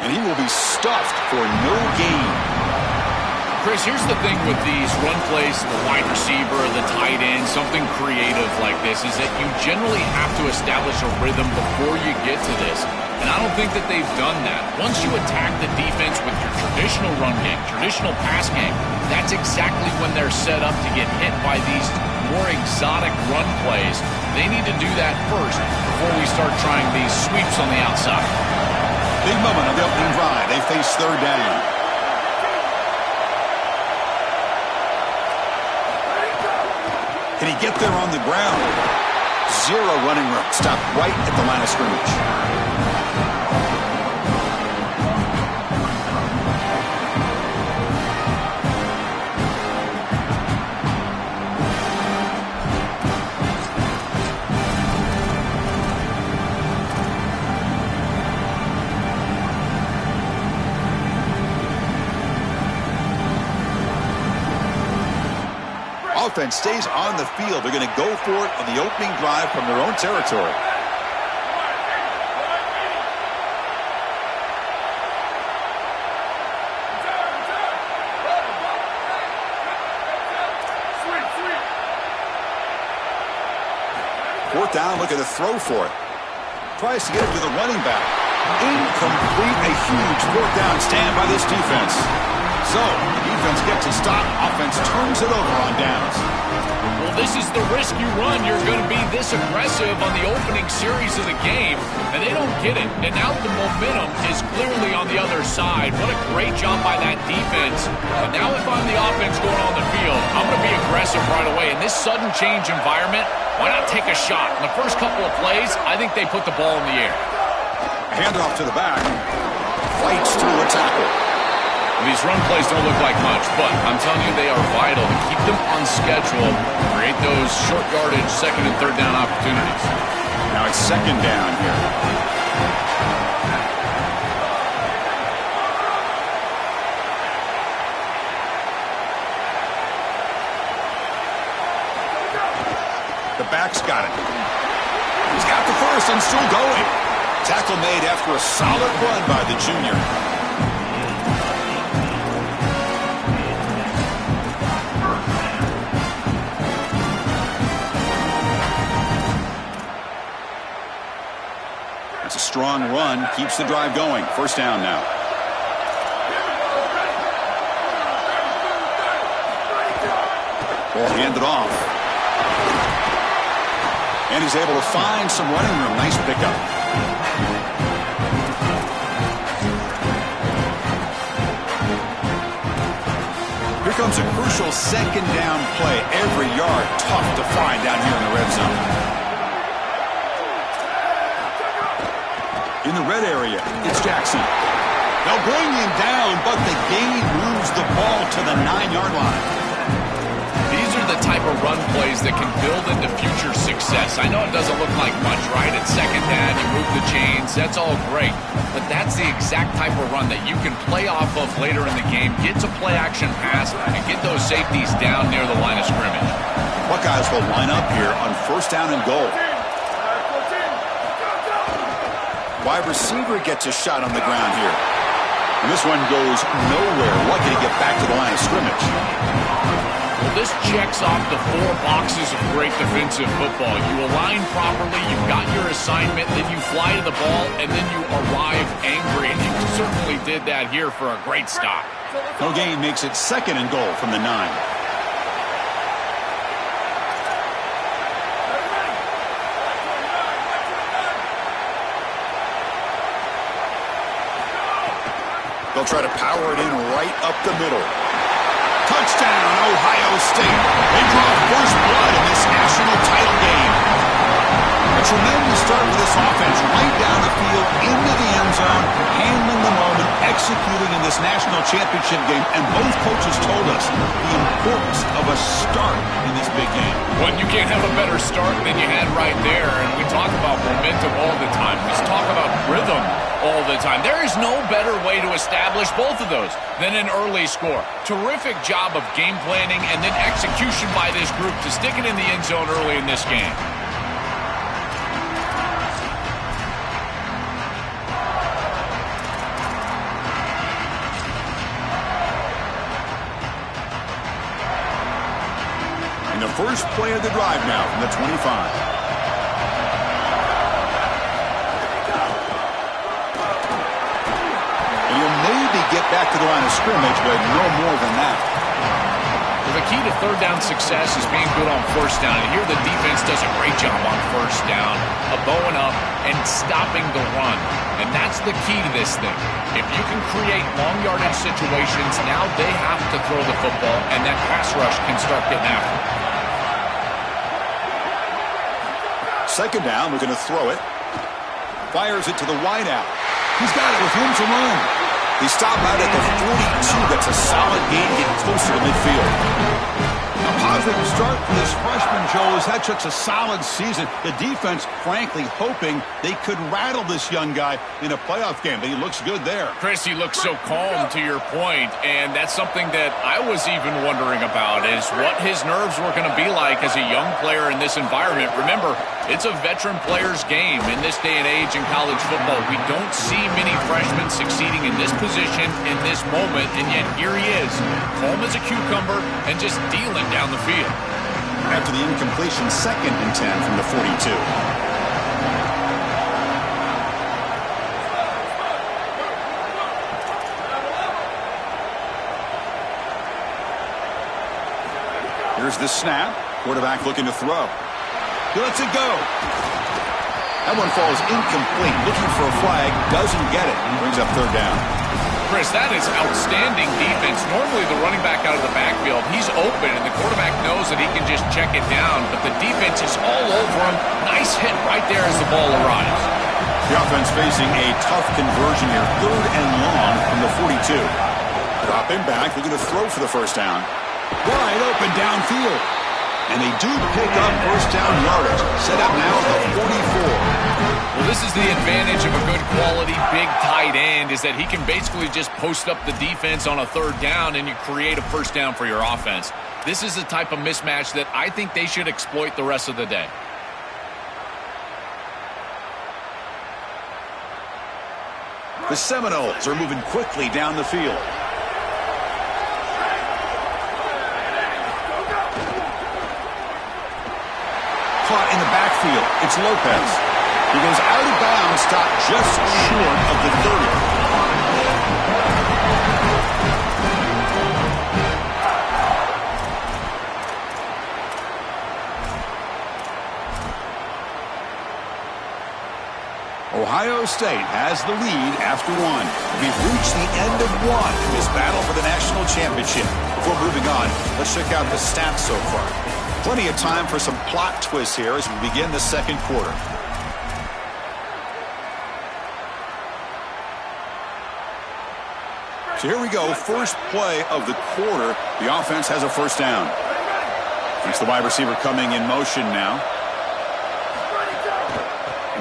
and he will be stuffed for no gain. Chris, here's the thing with these run plays, the wide receiver, the tight end, something creative like this, is that you generally have to establish a rhythm before you get to this. And I don't think that they've done that. Once you attack the defense with your traditional run game, traditional pass game, that's exactly when they're set up to get hit by these more exotic run plays. They need to do that first before we start trying these sweeps on the outside. Big moment of the opening drive. They face third down. Can he get there on the ground? Zero running room. Stopped right at the line of scrimmage. Offense stays on the field. They're going to go for it on the opening drive from their own territory. Fourth down, look at the throw for it. Tries to get it to the running back. Incomplete. A huge fourth down stand by this defense. So, the defense gets a stop. Offense turns it over on downs. Well, this is the risk you run. You're going to be this aggressive on the opening series of the game, and they don't get it. And now the momentum is clearly on the other side. What a great job by that defense. And now if I'm the offense going on the field, I'm going to be aggressive right away. In this sudden change environment, why not take a shot? In the first couple of plays, I think they put the ball in the air. Handoff to the back. Fights through a tackle. These run plays don't look like much, but I'm telling you they are vital to keep them on schedule, create those short yardage second and third down opportunities. Now it's second down here. The back's got it. He's got the first and still going. Tackle made after a solid run by the junior. That's a strong run. Keeps the drive going. First down now. Ball handed off. And he's able to find some running room. Nice pickup. Here comes a crucial second down play. Every yard tough to find down here in the red zone. In the red area, it's Jackson. They'll bring him down, but the gain moves the ball to the 9-yard line. These are the type of run plays that can build into future success. I know it doesn't look like much, right? It's second down, you move the chains, that's all great. But that's the exact type of run that you can play off of later in the game, get to play action pass, and get those safeties down near the line of scrimmage. Buckeyes will line up here on first down and goal. Wide receiver gets a shot on the ground here. And this one goes nowhere. Lucky to get back to the line of scrimmage. Well, this checks off the 4 boxes of great defensive football. You align properly, you've got your assignment, then you fly to the ball, and then you arrive angry. And you certainly did that here for a great stop. No gain makes it second and goal from the 9. They'll try to power it in right up the middle. Touchdown, Ohio State. They draw first blood in this national title game. A tremendous start for this offense, right down the field, into the end zone, handling the moment, executing in this national championship game. And both coaches told us the importance of a start in this big game. Well, you can't have a better start than you had right there. And we talk about momentum all the time. We talk about rhythm all the time. There is no better way to establish both of those than an early score. Terrific job of game planning and then execution by this group to stick it in the end zone early in this game. first play of the drive now from the 25. And he'll maybe get back to the line of scrimmage, but no more than that. Well, the key to third down success is being good on first down. And here the defense does a great job on first down of bowing up and stopping the run. And that's the key to this thing. If you can create long yardage situations, now they have to throw the football, and that pass rush can start getting after it. Second down, we're going to throw it. Fires it to the wideout. He's got it with room to run. He stopped out at the 42. That's a solid gain, getting closer to midfield. A positive start for this freshman, Joe, has had such a solid season. The defense, frankly, hoping they could rattle this young guy in a playoff game, but he looks good there. Chris, he looks so calm, to your point, and that's something that I was even wondering about, is what his nerves were going to be like as a young player in this environment. Remember, it's a veteran player's game in this day and age in college football. We don't see many freshmen succeeding in this position in this moment, and yet here he is, calm as a cucumber and just dealing down the field. After the incompletion, 2nd and 10 from the 42. Here's the snap. Quarterback looking to throw. He lets it go. That one falls incomplete. Looking for a flag. Doesn't get it. Brings up third down. Chris, that is outstanding defense. Normally the running back out of the backfield, he's open, and the quarterback knows that he can just check it down, but the defense is all over him. Nice hit right there as the ball arrives. The offense facing a tough conversion here. 3rd and long from the 42. Dropping back, looking to throw for the first down. Wide open downfield. And they do pick up first down yardage. Set up now at the 44. Well, this is the advantage of a good quality big tight end, is that he can basically just post up the defense on a third down and you create a first down for your offense. This is the type of mismatch that I think they should exploit the rest of the day. The Seminoles are moving quickly down the field. Caught in the backfield. It's Lopez. He goes out of bounds, stopped just short of the 30. Ohio State has the lead after one. We've reached the end of one in this battle for the national championship. Before moving on, let's check out the stats so far. Plenty of time for some plot twists here as we begin the second quarter. So here we go, first play of the quarter. The offense has a first down. It's the wide receiver coming in motion now.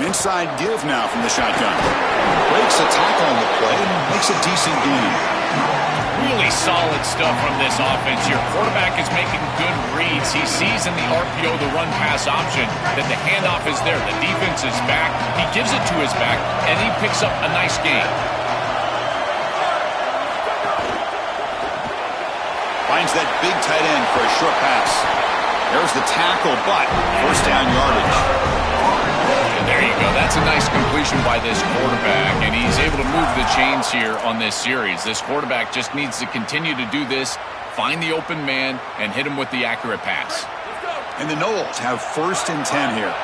An inside give now from the shotgun. Breaks a tackle on the play and makes a decent gain. Really solid stuff from this offense here. Quarterback is making good reads. He sees in the RPO the run-pass option that the handoff is there. The defense is back. He gives it to his back, and he picks up a nice gain. Finds that big tight end for a short pass. There's the tackle, but first down yardage. And there you go. That's a nice completion by this quarterback, and he's able to move the chains here on this series. This quarterback just needs to continue to do this, find the open man, and hit him with the accurate pass. And the Noles have first and 10 here.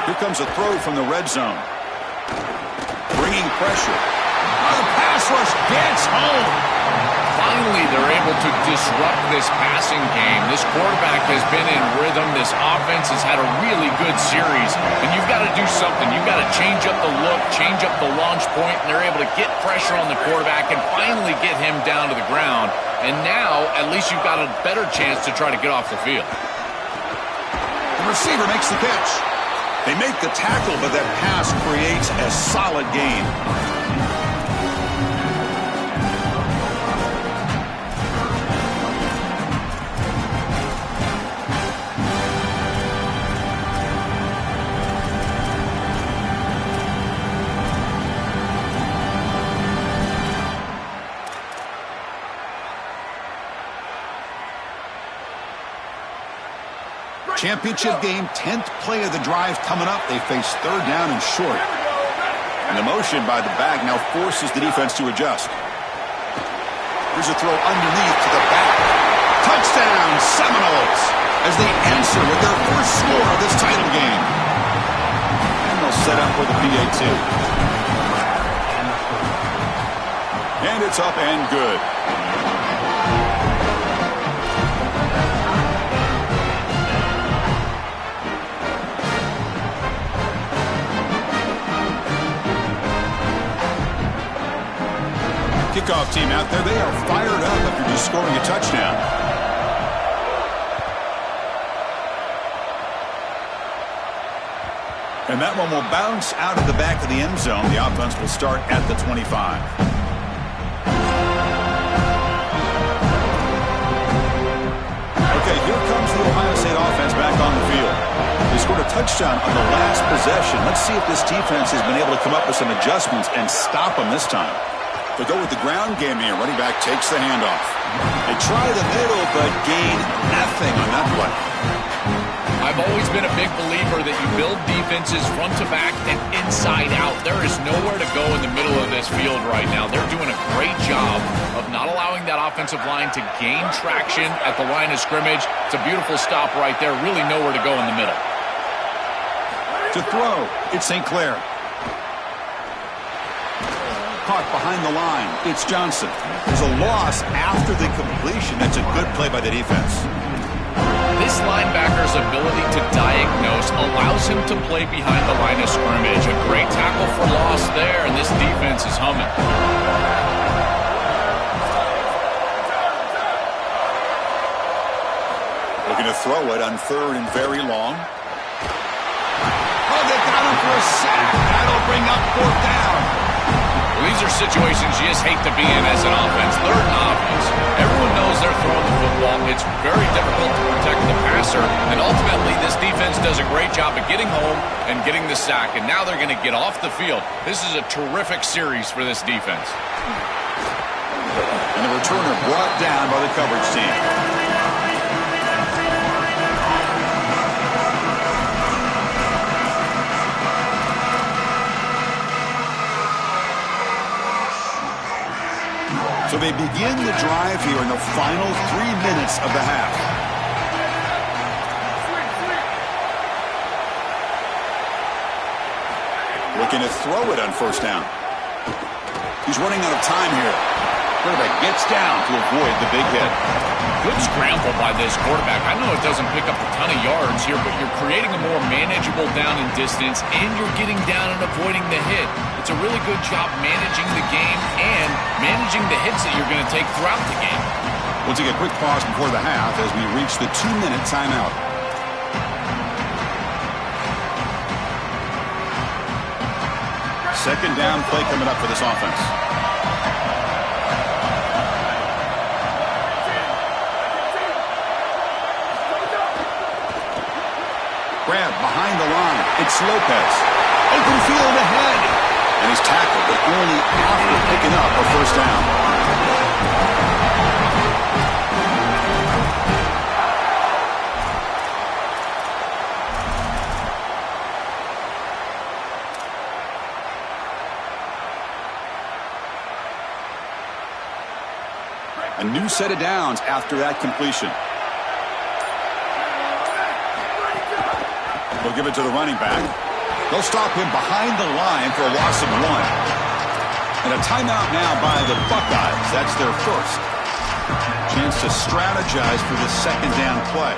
Here comes a throw from the red zone. Bringing pressure. The pass rush gets home. Finally, they're able to disrupt this passing game. This quarterback has been in rhythm. This offense has had a really good series. And you've got to do something. You've got to change up the look, change up the launch point, and they're able to get pressure on the quarterback and finally get him down to the ground. And now, at least you've got a better chance to try to get off the field. The receiver makes the catch. They make the tackle, but that pass creates a solid gain. Championship game, 10th play of the drive coming up. They face third down and short. And the motion by the back now forces the defense to adjust. Here's a throw underneath to the back. Touchdown, Seminoles, as they answer with their first score of this title game. And they'll set up for the PAT. And it's up and good. Kickoff team out there, they are fired up after just scoring a touchdown. And that one will bounce out of the back of the end zone. The offense will start at the 25. Okay, here comes the Ohio State offense back on the field. They scored a touchdown on the last possession. Let's see if this defense has been able to come up with some adjustments and stop them this time. They go with the ground game here. Running back takes the handoff. They try the middle, but gain nothing on that play. I've always been a big believer that you build defenses front to back and inside out. There is nowhere to go in the middle of this field right now. They're doing a great job of not allowing that offensive line to gain traction at the line of scrimmage. It's a beautiful stop right there. Really nowhere to go in the middle. To throw, it's St. Clair. Caught behind the line. It's Johnson. There's a loss after the completion. That's a good play by the defense. This linebacker's ability to diagnose allows him to play behind the line of scrimmage. A great tackle for loss there, and this defense is humming. Looking to throw it on third and very long. Oh, they got him for a sack. That'll bring up fourth down. These are situations you just hate to be in as an offense. Third and obvious. Everyone knows they're throwing the football. It's very difficult to protect the passer. And ultimately, this defense does a great job of getting home and getting the sack. And now they're going to get off the field. This is a terrific series for this defense. And the returner brought down by the coverage team. So they begin the drive here in the final 3 minutes of the half. Looking to throw it on first down. He's running out of time here. Quarterback gets down to avoid the big hit. Good scramble by this quarterback. I know it doesn't pick up a ton of yards here, but you're creating a more manageable down and distance, and you're getting down and avoiding the hit. It's a really good job managing the game and managing the hits that you're going to take throughout the game. We'll take a quick pause before the half as we reach the 2-minute timeout. Second down play coming up for this offense. Grab behind the line. It's Lopez. Open field ahead. And he's tackled, but only after picking up a first down. A new set of downs after that completion. They'll give it to the running back. They'll stop him behind the line for a loss of 1. And a timeout now by the Buckeyes. That's their first. Chance to strategize for the second down play.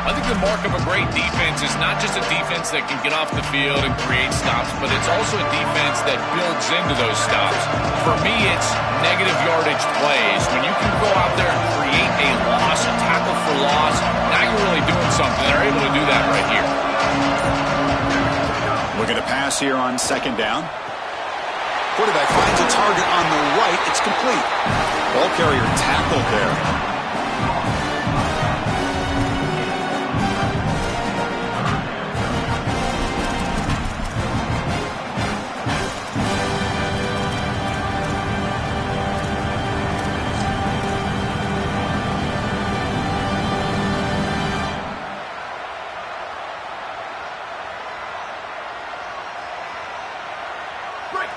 I think the mark of a great defense is not just a defense that can get off the field and create stops, but it's also a defense that builds into those stops. For me, it's negative yardage plays. When you can go out there and create a loss, a tackle for loss, now you're really doing something. They're able to do that right here. Looking to pass here on second down. Quarterback finds a target on the right. It's complete. Ball carrier tackled there.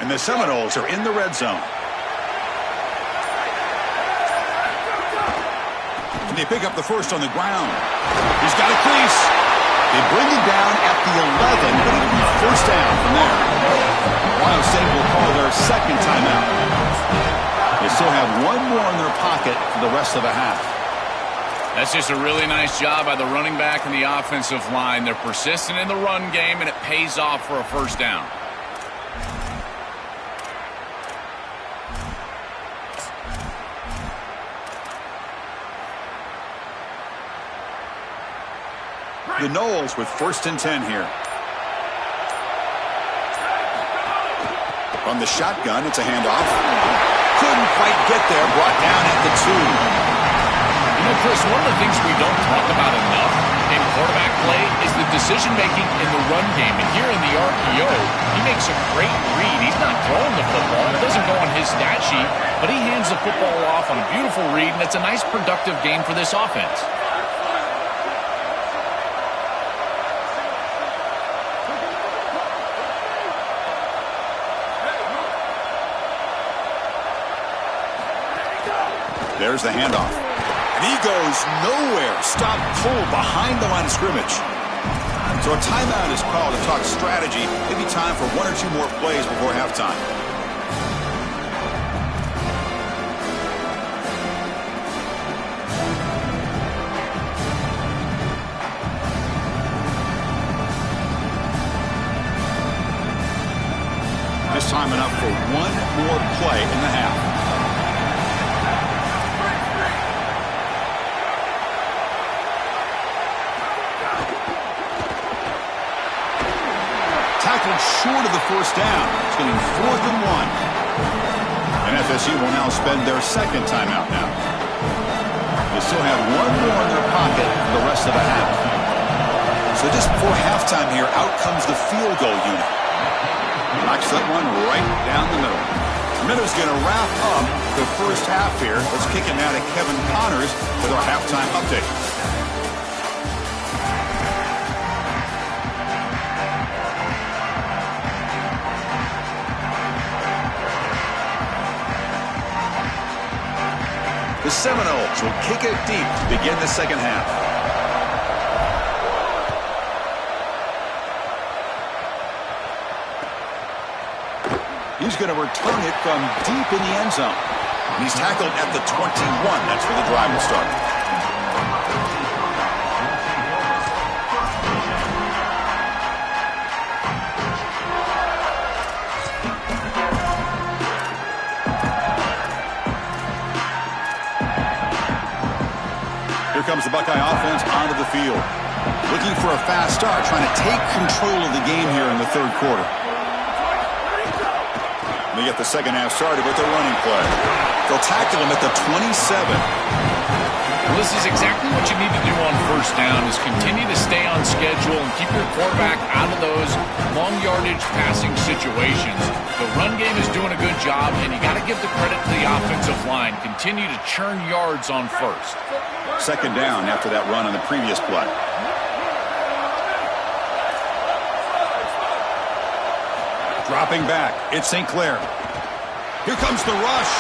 And the Seminoles are in the red zone. And they pick up the first on the ground. He's got a crease. They bring him down at the 11, but it'll be first down from there. Ohio State will call their second timeout. They still have one more in their pocket for the rest of the half. That's just a really nice job by the running back and the offensive line. They're persistent in the run game, and it pays off for a first down. The Noles with 1st and 10 here. From the shotgun, it's a handoff. Couldn't quite get there, brought down at the 2. You know, Chris, one of the things we don't talk about enough in quarterback play is the decision-making in the run game. And here in the RPO, he makes a great read. He's not throwing the football. It doesn't go on his stat sheet, but he hands the football off on a beautiful read, and it's a nice, productive game for this offense. There's the handoff. And he goes nowhere. Stop pull behind the line of scrimmage. So a timeout is called to talk strategy. Maybe time for 1 or 2 more plays before halftime. Just time enough for 1 more play in the half. Tackled short of the first down. It's going to be 4th and 1. And FSU will now spend their second timeout now. They still have 1 more in their pocket for the rest of the half. So just before halftime here, out comes the field goal unit. Knocks that one right down the middle. Minnows going to wrap up the first half here. Let's kick it now to Kevin Connors with our halftime update. The Seminoles will kick it deep to begin the second half. He's going to return it from deep in the end zone. And he's tackled at the 21. That's where the drive will start. Here comes the Buckeye offense onto the field. Looking for a fast start, trying to take control of the game here in the third quarter. They get the second half started with their running play. They'll tackle him at the 27. Well, this is exactly what you need to do on first down, is continue to stay on schedule and keep your quarterback out of those long yardage passing situations. The run game is doing a good job, and you got to give the credit to the offensive line. Continue to churn yards on first. Second down after that run on the previous play. Dropping back, it's St. Clair. Here comes the rush.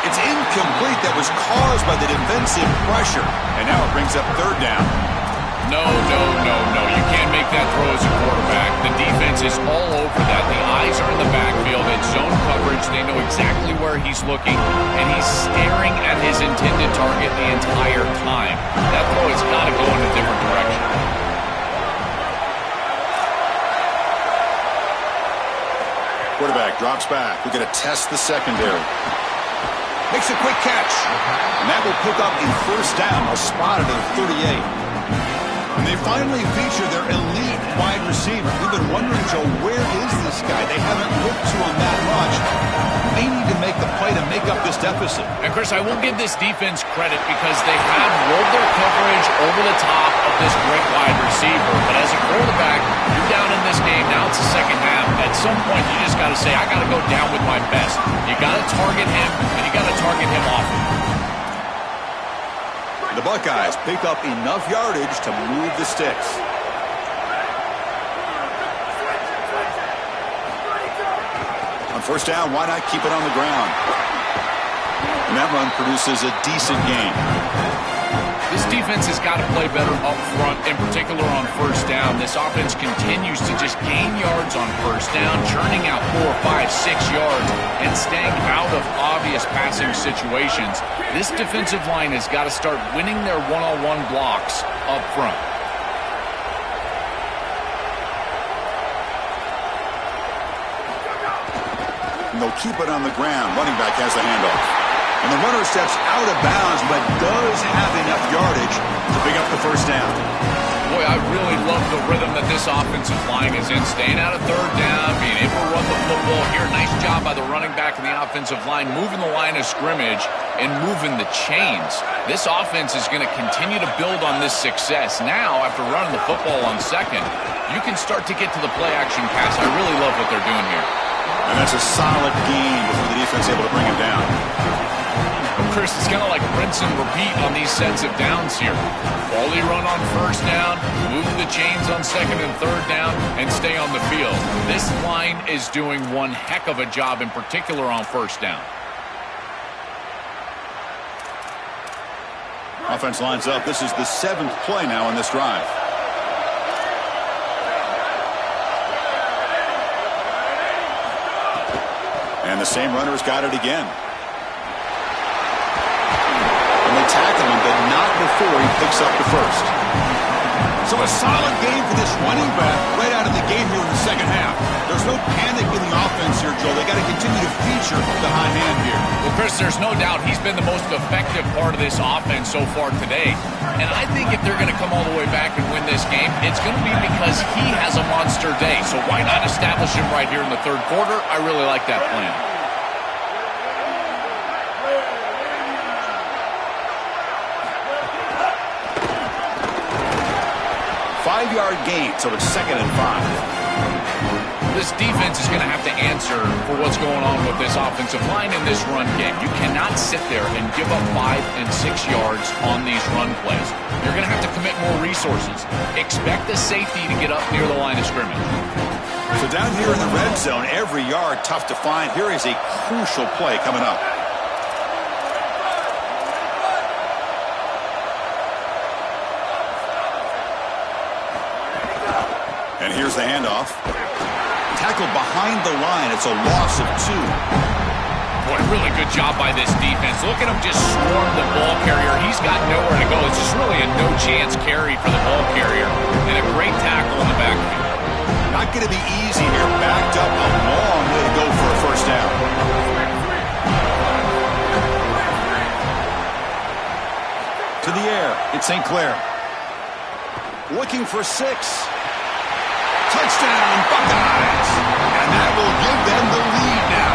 It's incomplete. That was caused by the defensive pressure. And now it brings up third down. No. You can't make that throw as a quarterback. The defense is all over that. The eyes are in the backfield. It's zone coverage. They know exactly where he's looking, and he's staring at his intended target the entire time. That throw has got to go in a different direction. Quarterback drops back. We're going to test the secondary. Makes a quick catch. And that will pick up a first down. A spot at the 38. And they finally feature their elite wide receiver. We've been wondering, Joe, where is this guy? They haven't looked to him that much. They need to make the play to make up this deficit. And, Chris, I will give this defense credit because they have rolled their coverage over the top of this great wide receiver. But as a quarterback, you're down in this game. Now it's the second half. At some point, you just got to say, I got to go down with my best. You got to target him, and you got to target him often. The Buckeyes pick up enough yardage to move the sticks. First down, why not keep it on the ground? And that run produces a decent gain. This defense has got to play better up front, in particular on first down. This offense continues to just gain yards on first down, churning out 4, 5, 6 yards, and staying out of obvious passing situations. This defensive line has got to start winning their one-on-one blocks up front. And they'll keep it on the ground. Running back has the handoff. And the runner steps out of bounds, but does have enough yardage to pick up the first down. Boy, I really love the rhythm that this offensive line is in. Staying out of third down, being able to run the football here. Nice job by the running back and the offensive line, moving the line of scrimmage and moving the chains. This offense is going to continue to build on this success. Now, after running the football on second, you can start to get to the play-action pass. I really love what they're doing here. And that's a solid gain before the defense able to bring him down. Chris, it's kind of like rinse and repeat on these sets of downs here. Quality run on first down, move the chains on second and third down, and stay on the field. This line is doing one heck of a job, in particular on first down. Offense lines up. This is the 7th play now in this drive. And the same runner's got it again. And they tackle him, but not before he picks up the first. So a solid game for this running back right out of the game here in the second half. There's no panic in the offense here, Joel. They got to continue to feature the high hand here. Well, Chris, there's no doubt he's been the most effective part of this offense so far today. And I think if they're going to come all the way back and win this game, it's going to be because he has a monster day. So why not establish him right here in the third quarter? I really like that plan. Five-yard gain, so it's 2nd and 5. This defense is going to have to answer for what's going on with this offensive line in this run game. You cannot sit there and give up 5 and 6 yards on these run plays. You're going to have to commit more resources. Expect the safety to get up near the line of scrimmage. So down here in the red zone, every yard tough to find. Here is a crucial play coming up. And here's the handoff. Tackled behind the line. It's a loss of 2. Boy, really good job by this defense. Look at him just swarm the ball carrier. He's got nowhere to go. It's just really a no-chance carry for the ball carrier. And a great tackle in the backfield. Not going to be easy here. Backed up a long way to go for a first down. To the air. It's St. Clair. Looking for 6. Touchdown, Buckeyes! And that will give them the lead now.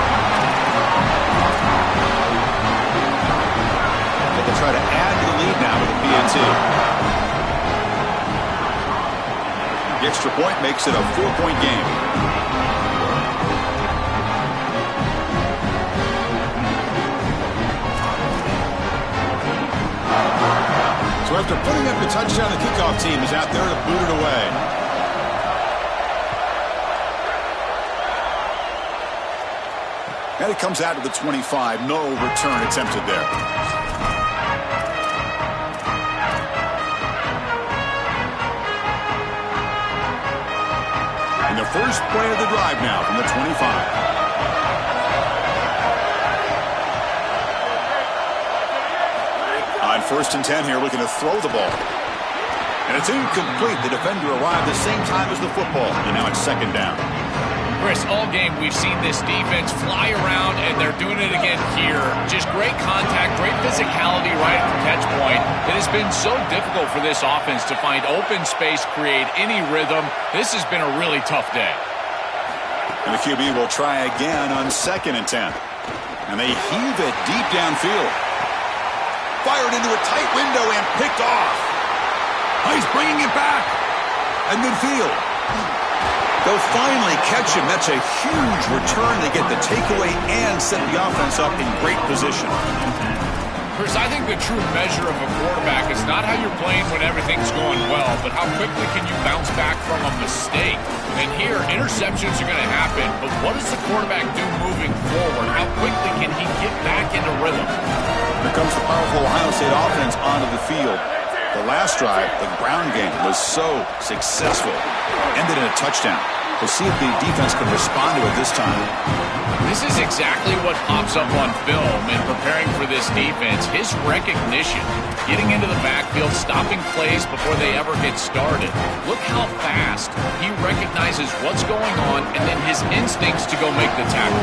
They can try to add to the lead now with a PAT. The extra point makes it a 4-point game. So after putting up the touchdown, the kickoff team is out there to boot it away. And it comes out to the 25. No return attempted there. And the first play of the drive now from the 25. On 1st and 10 here, looking to throw the ball. And it's incomplete. The defender arrived the same time as the football. And now it's 2nd down. Chris, all game we've seen this defense fly around, and they're doing it again here. Just great contact, great physicality right at the catch point. It has been so difficult for this offense to find open space, create any rhythm. This has been a really tough day. And the QB will try again on 2nd and 10. And they heave it deep downfield. Fired into a tight window and picked off. Oh, he's bringing it back. At midfield. They'll finally catch him. That's a huge return. They get the takeaway and set the offense up in great position. Chris, I think the true measure of a quarterback is not how you're playing when everything's going well, but how quickly can you bounce back from a mistake. And here, interceptions are going to happen, but what does the quarterback do moving forward? How quickly can he get back into rhythm? Here comes the powerful Ohio State offense onto the field. The last drive, the ground game, was so successful. Ended in a touchdown. We'll see if the defense can respond to it this time. This is exactly what pops up on film in preparing for this defense. His recognition, getting into the backfield, stopping plays before they ever get started. Look how fast he recognizes what's going on and then his instincts to go make the tackle.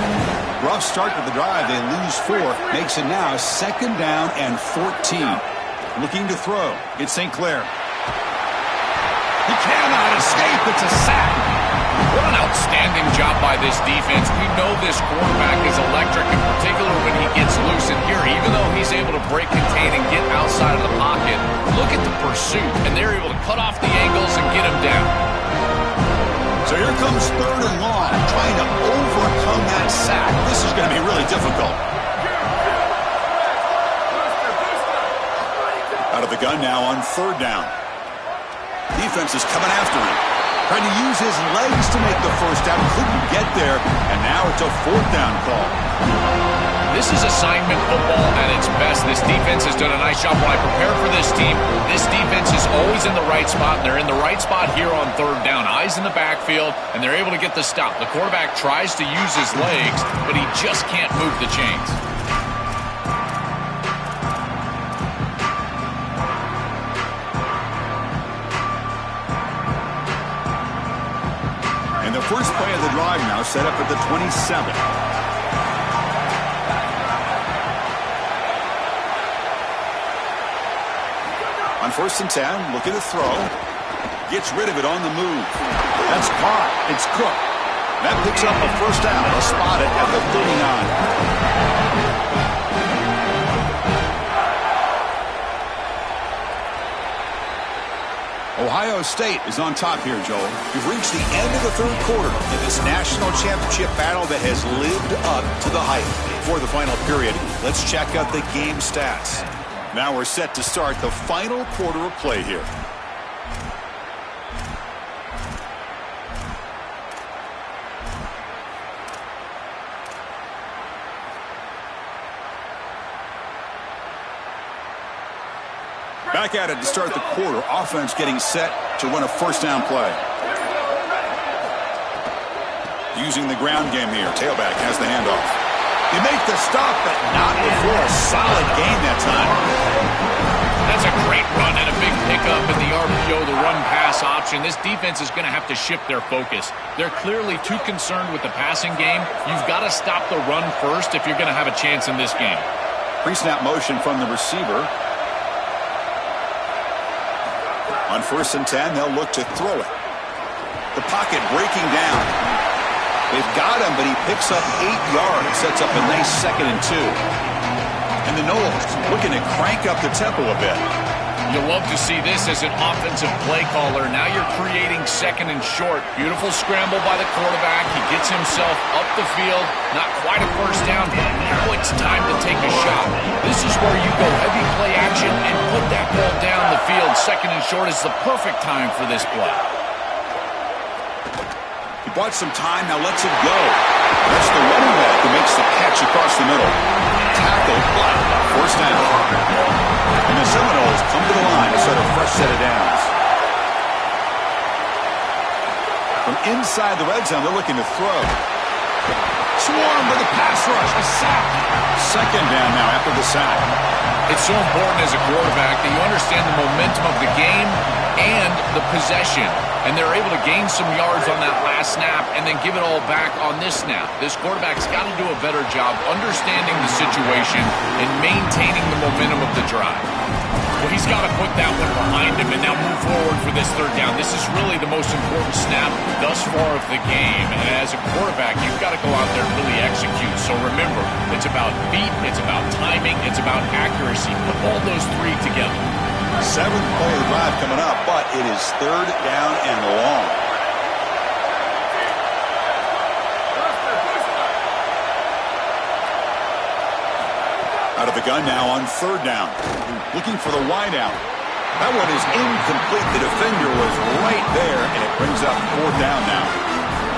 Rough start to the drive. They lose 4. Makes it now 2nd down and 14. Looking to throw. It's St. Clair. He cannot escape. It's a sack. What an outstanding job by this defense. We know this quarterback is electric, in particular when he gets loose. And here, even though he's able to break, contain, and get outside of the pocket, look at the pursuit. And they're able to cut off the angles and get him down. So here comes 3rd and long, trying to overcome that sack. This is going to be really difficult. Out of the gun now on 3rd down. Defense is coming after him. Trying to use his legs to make the first down. Couldn't get there. And now it's a 4th down call. This is assignment football at its best. This defense has done a nice job. When I prepare for this team, this defense is always in the right spot. And they're in the right spot here on 3rd down. Eyes in the backfield, and they're able to get the stop. The quarterback tries to use his legs, but he just can't move the chains. First play of the drive now set up at the 27. On 1st and 10, looking to throw. Gets rid of it on the move. That's caught. It's Cook. That picks up a 1st down. They'll spot it at the 39. Ohio State is on top here, Joel. We've reached the end of the 3rd quarter in this national championship battle that has lived up to the hype. For the final period, let's check out the game stats. Now we're set to start the final quarter of play here. Back at it to start the quarter. Offense getting set to run a 1st down play. Using the ground game here. Tailback has the handoff. They make the stop, but not before a solid gain that time. That's a great run and a big pickup in the RPO, the run-pass option. This defense is going to have to shift their focus. They're clearly too concerned with the passing game. You've got to stop the run first if you're going to have a chance in this game. Pre-snap motion from the receiver. On 1st and 10, they'll look to throw it. The pocket breaking down. They've got him, but he picks up 8 yards. Sets up a nice 2nd and 2. And the Noles looking to crank up the tempo a bit. You'll love to see this as an offensive play caller. Now you're creating 2nd and short. Beautiful scramble by the quarterback. He gets himself up the field. Not quite a 1st down, but now it's time to take a shot. This is where you go heavy play action and put that ball down the field. 2nd and short is the perfect time for this play. He bought some time, now lets it go. That's the running back who makes the catch across the middle. Tackle blocked. 1st down. And the Seminoles come to the line to start a fresh set of downs. From inside the red zone, they're looking to throw. Swarmed with a pass rush, a sack. 2nd down now after the sack. It's so important as a quarterback that you understand the momentum of the game and the possession. And they're able to gain some yards on that last snap and then give it all back on this snap. This quarterback's got to do a better job understanding the situation and maintaining the momentum of the drive. Well, he's got to put that one behind him and now move forward for this 3rd down. This is really the most important snap thus far of the game. And as a quarterback, you've got to go out there and really execute. So remember, it's about feet, it's about timing, it's about accuracy. Put all those 3 together. 7th play of the drive coming up, but it is 3rd down and long. Out of the gun now on third down. Looking for the wideout. That one is incomplete. The defender was right there, and it brings up fourth down now.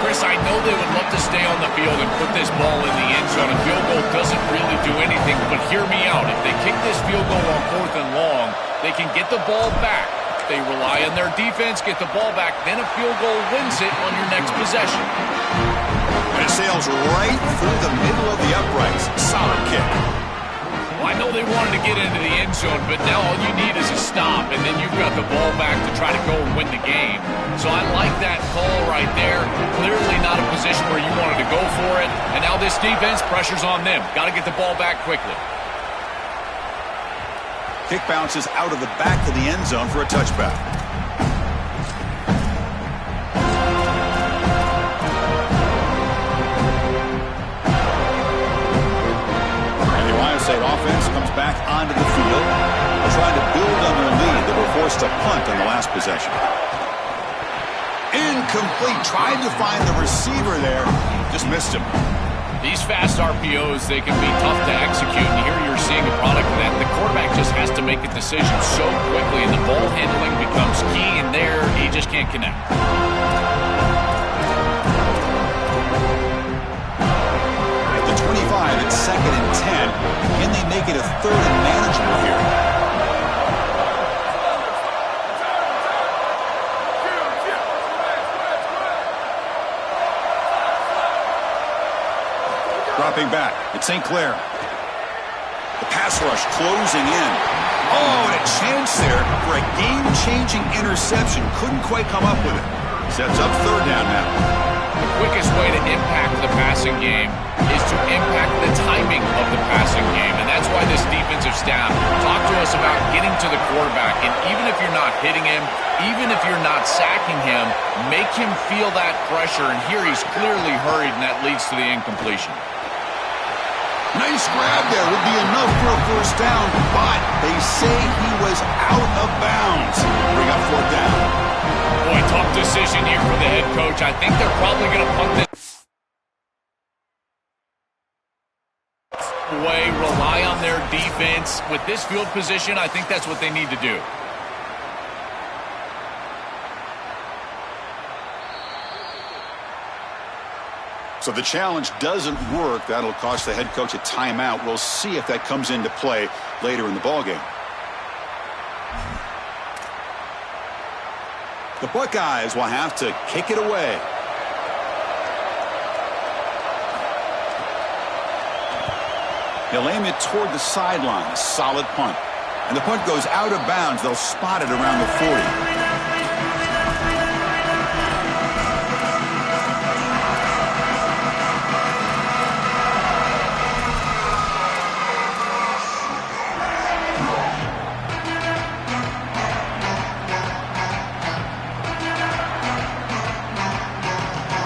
Chris, I know they would love to stay on the field and put this ball in the end zone. A field goal doesn't really do anything, but hear me out. If they kick this field goal on fourth and long, they can get the ball back. They rely on their defense, get the ball back, then a field goal wins it on your next possession. And it sails right through the middle of the uprights. Solid kick. Well, I know they wanted to get into the end zone, but now all you need is a stop, and then you've got the ball back to try to go and win the game. So I like that call right there. Clearly not a position where you wanted to go for it, and now this defense, pressure's on them. Got to get the ball back quickly. Kick bounces out of the back of the end zone for a touchback. And the Ohio State offense comes back onto the field. They're trying to build on their lead. They were forced to punt on the last possession. Incomplete. Tried to find the receiver there. Just missed him. These fast RPOs, they can be tough to execute, and here you're seeing a product of that. The quarterback just has to make a decision so quickly, and the ball handling becomes key, and there he just can't connect. At the 25, it's 2nd and 10. Can they make it a third and manageable here? Dropping back, it's St. Clair. The pass rush closing in. Oh, and a chance there for a game-changing interception. Couldn't quite come up with it. Sets up third down now. The quickest way to impact the passing game is to impact the timing of the passing game, and that's why this defensive staff talk to us about getting to the quarterback, and even if you're not hitting him, even if you're not sacking him, make him feel that pressure, and here he's clearly hurried, and that leads to the incompletion. Nice grab there. Would be enough for a first down, but they say he was out of bounds. Bring up fourth down. Boy, tough decision here for the head coach. I think they're probably going to punt this away, rely on their defense. With this field position, I think that's what they need to do. So the challenge doesn't work. That'll cost the head coach a timeout. We'll see if that comes into play later in the ballgame. The Buckeyes will have to kick it away. He'll aim it toward the sideline. Solid punt. And the punt goes out of bounds. They'll spot it around the 40.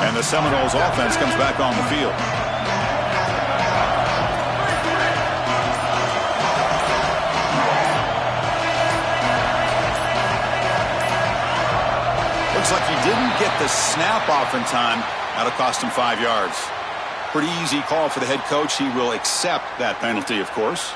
And the Seminoles offense comes back on the field. Looks like he didn't get the snap off in time. That'll cost him 5 yards. Pretty easy call for the head coach. He will accept that penalty, of course.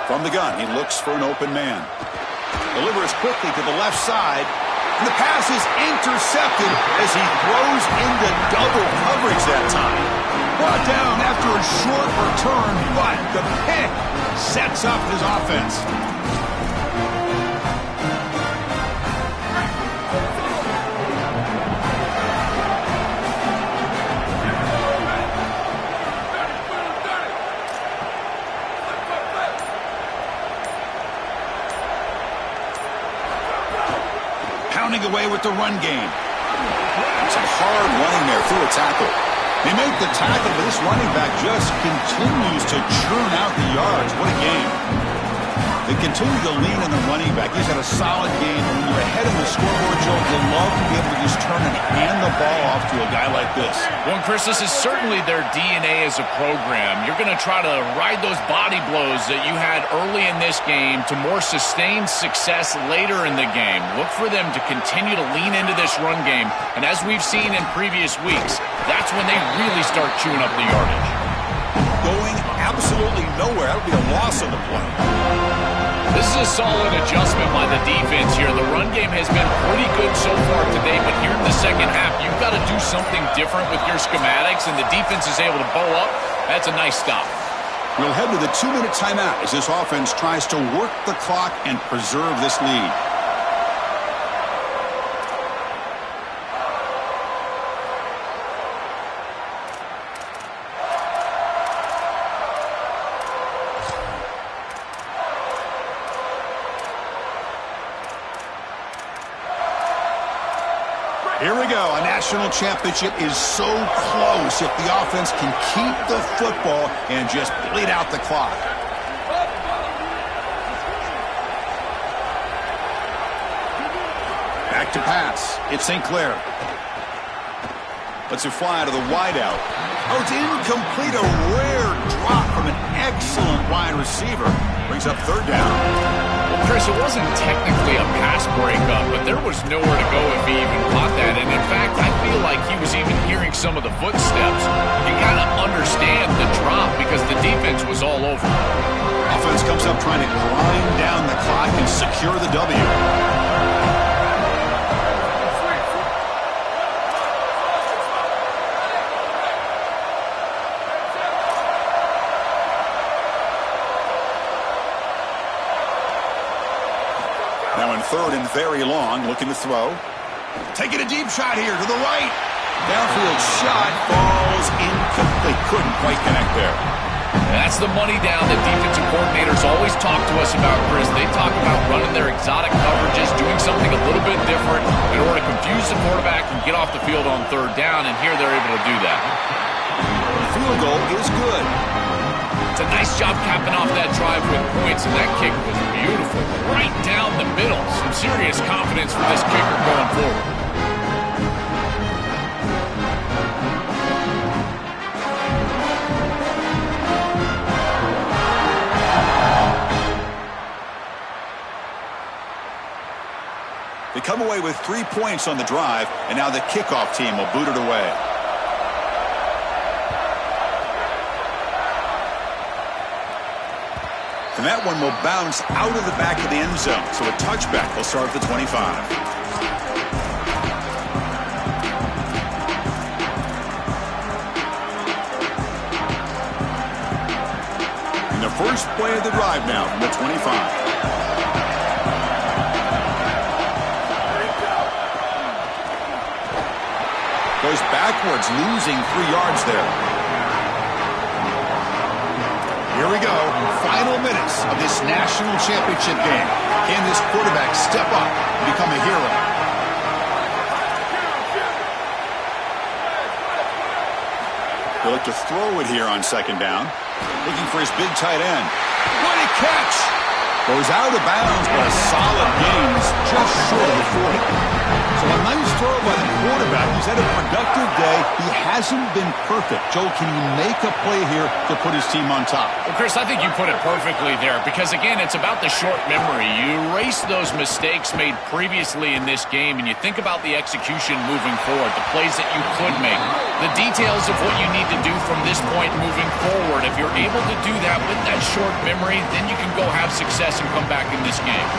From the gun, he looks for an open man. Delivers quickly to the left side. And the pass is intercepted as he throws into double coverage that time. Brought down after a short return, but the pick sets up his offense. Pounding away with the run game. Some hard running there through a tackle. They make the tackle, but this running back just continues to churn out the yards. What a game. They continue to lean on the running back. He's had a solid game. And when you're ahead of the scoreboard, Joe, you love to be able to just turn and hand the ball off to a guy like this. Well, Chris, this is certainly their DNA as a program. You're going to try to ride those body blows that you had early in this game to more sustained success later in the game. Look for them to continue to lean into this run game. And as we've seen in previous weeks, that's when they really start chewing up the yardage. Going absolutely nowhere. That would be a loss on the play. This is a solid adjustment by the defense here. The run game has been pretty good so far today, but here in the second half, you've got to do something different with your schematics, and the defense is able to bow up. That's a nice stop. We'll head to the 2-minute timeout as this offense tries to work the clock and preserve this lead. Here we go. A national championship is so close if the offense can keep the football and just bleed out the clock. Back to pass. It's St. Clair. Lets it fly out of the wideout. Oh, it's incomplete. A rare drop from an excellent wide receiver. Brings up third down. Well, Chris, it wasn't technically a pass breakup, but there was nowhere to go if he even caught that. And in fact, I feel like he was even hearing some of the footsteps. You kind of understand the drop because the defense was all over. Offense comes up trying to grind down the clock and secure the W. Now in third and very long, looking to throw. Taking a deep shot here to the right. Downfield shot falls incomplete. Couldn't quite connect there. That's the money down that defensive coordinators always talk to us about, Chris. They talk about running their exotic coverages, doing something a little bit different in order to confuse the quarterback and get off the field on third down, and here they're able to do that. The field goal is good. It's a nice job capping off that drive with points, and that kick was beautiful. Right down the middle. Some serious confidence for this kicker going forward. They come away with 3 points on the drive, and now the kickoff team will boot it away. And that one will bounce out of the back of the end zone. So a touchback will start at the 25. And the first play of the drive now from the 25. Goes backwards, losing 3 yards there. Here we go. Final minutes of this national championship game. Can this quarterback step up and become a hero? He'll look to throw it here on second down. Looking for his big tight end. What a catch! Goes out of bounds, but a solid gain is just short of the 40. So a nice throw by the quarterback. He's had a productive day. He hasn't been perfect. Joe, can he make a play here to put his team on top? Well, Chris, I think you put it perfectly there because, again, it's about the short memory. You erase those mistakes made previously in this game, and you think about the execution moving forward, the plays that you could make, the details of what you need to do from this point moving forward. If you're able to do that with that short memory, then you can go have success and come back in this game.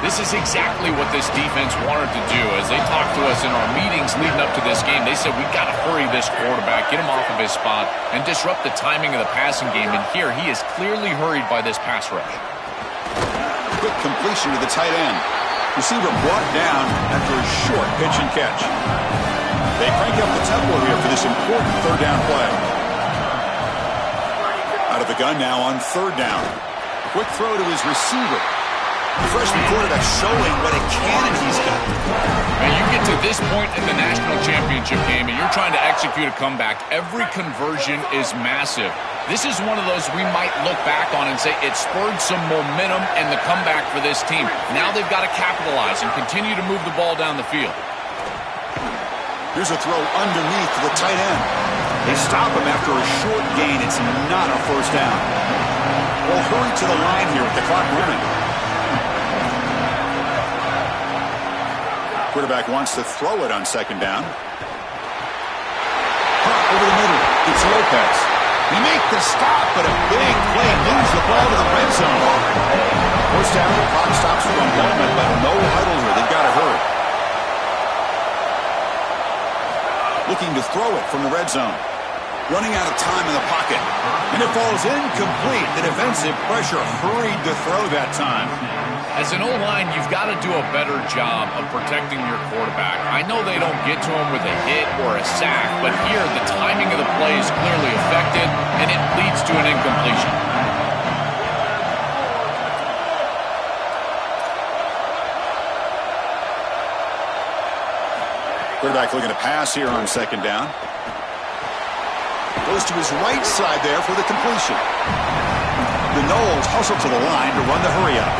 This is exactly what this defense wanted to do. As they talked to us in our meetings leading up to this game, they said, we've got to hurry this quarterback, get him off of his spot, and disrupt the timing of the passing game. And here, he is clearly hurried by this pass rush. Quick completion to the tight end. Receiver brought down after a short pitch and catch. They crank up the tempo here for this important third down play. Out of the gun now on third down. Quick throw to his receiver. The freshman quarterback showing what a cannon he's got. And you get to this point in the national championship game and you're trying to execute a comeback. Every conversion is massive. This is one of those we might look back on and say it spurred some momentum and the comeback for this team. Now they've got to capitalize and continue to move the ball down the field. Here's a throw underneath to the tight end. They stop him after a short gain. It's not a first down. Well, hurry to the line here with the clock running. Quarterback wants to throw it on second down. Over the middle. It's Lopez. They make the stop, but a big play moves the ball to the red zone. First down, the clock stops for a moment, but no huddle here. They've got to hurry. Looking to throw it from the red zone. Running out of time in the pocket. And it falls incomplete. The defensive pressure hurried to throw that time. As an O-line, you've got to do a better job of protecting your quarterback. I know they don't get to him with a hit or a sack, but here the timing of the play is clearly affected, and it leads to an incompletion. Quarterback looking to pass here on second down. Goes to his right side there for the completion. The Noles hustle to the line to run the hurry-up.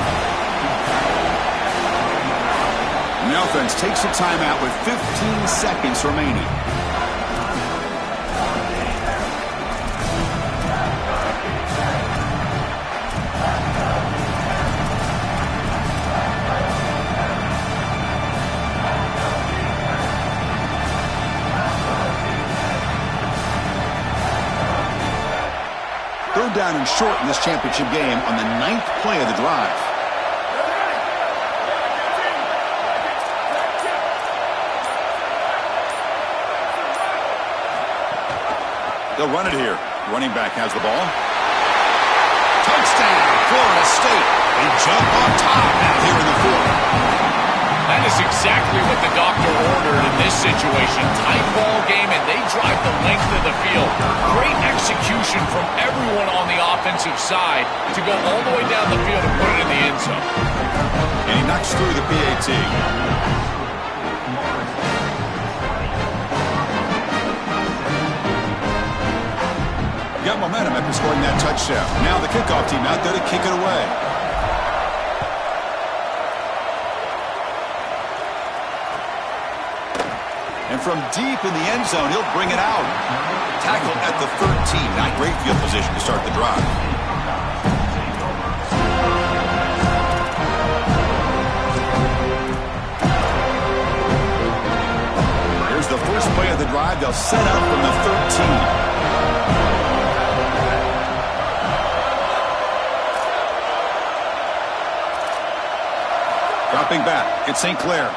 The offense takes a timeout with 15 seconds remaining. Third down and short in this championship game on the 9th play of the drive. They'll run it here. Running back has the ball. Touchdown, Florida State. They jump on top now here in the fourth. That is exactly what the doctor ordered in this situation. Tight ball game, and they drive the length of the field. Great execution from everyone on the offensive side to go all the way down the field and put it in the end zone. And he knocks through the PAT. Got momentum after scoring that touchdown. Now the kickoff team out there to kick it away. And from deep in the end zone, he'll bring it out. Tackled at the 13. Not great field position to start the drive. Here's the first play of the drive. They'll set up from the 13. Dropping back, it's St. Clair.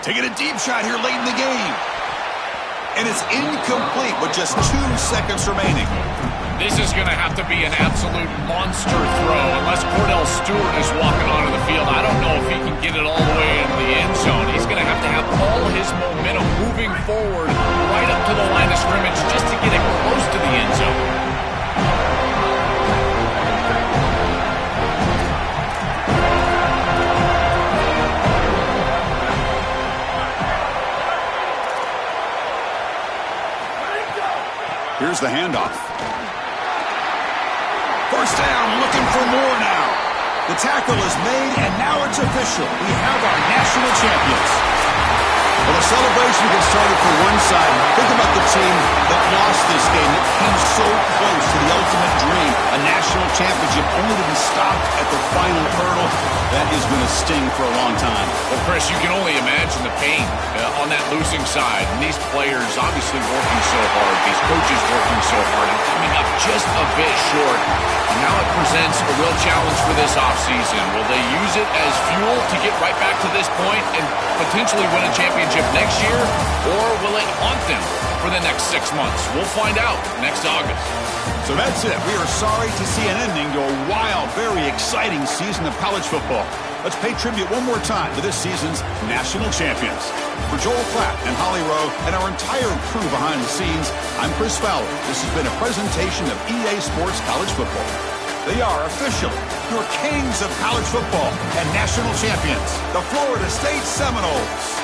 Taking a deep shot here late in the game. And it's incomplete with just 2 seconds remaining. This is going to have to be an absolute monster throw unless Cordell Stewart is walking onto the field. I don't know if he can get it all the way into the end zone. He's going to have all his momentum moving forward right up to the line of scrimmage just to get it close to the end zone. Here's the handoff. First down, looking for more now. The tackle is made, and now it's official. We have our national champions. Well, the celebration gets started for one side. Think about the team that lost this game, that came so close to the ultimate dream, a national championship, only to be stopped at the final hurdle. That is going to sting for a long time. Well, Chris, you can only imagine the pain on that losing side. And these players obviously working so hard, these coaches working so hard, and coming up just a bit short. And now it presents a real challenge for this offseason. Will they use it as fuel to get right back to this point and potentially win a championship next year? Or will it haunt them for the next 6 months? We'll find out next August. So that's it. We are sorry to see an ending to a wild, very exciting season of college football. Let's pay tribute one more time to this season's national champions. For Joel Klatt and Holly Rowe and our entire crew behind the scenes, I'm Chris Fowler. This has been a presentation of EA Sports College Football. They are officially your kings of college football and national champions, the Florida State Seminoles.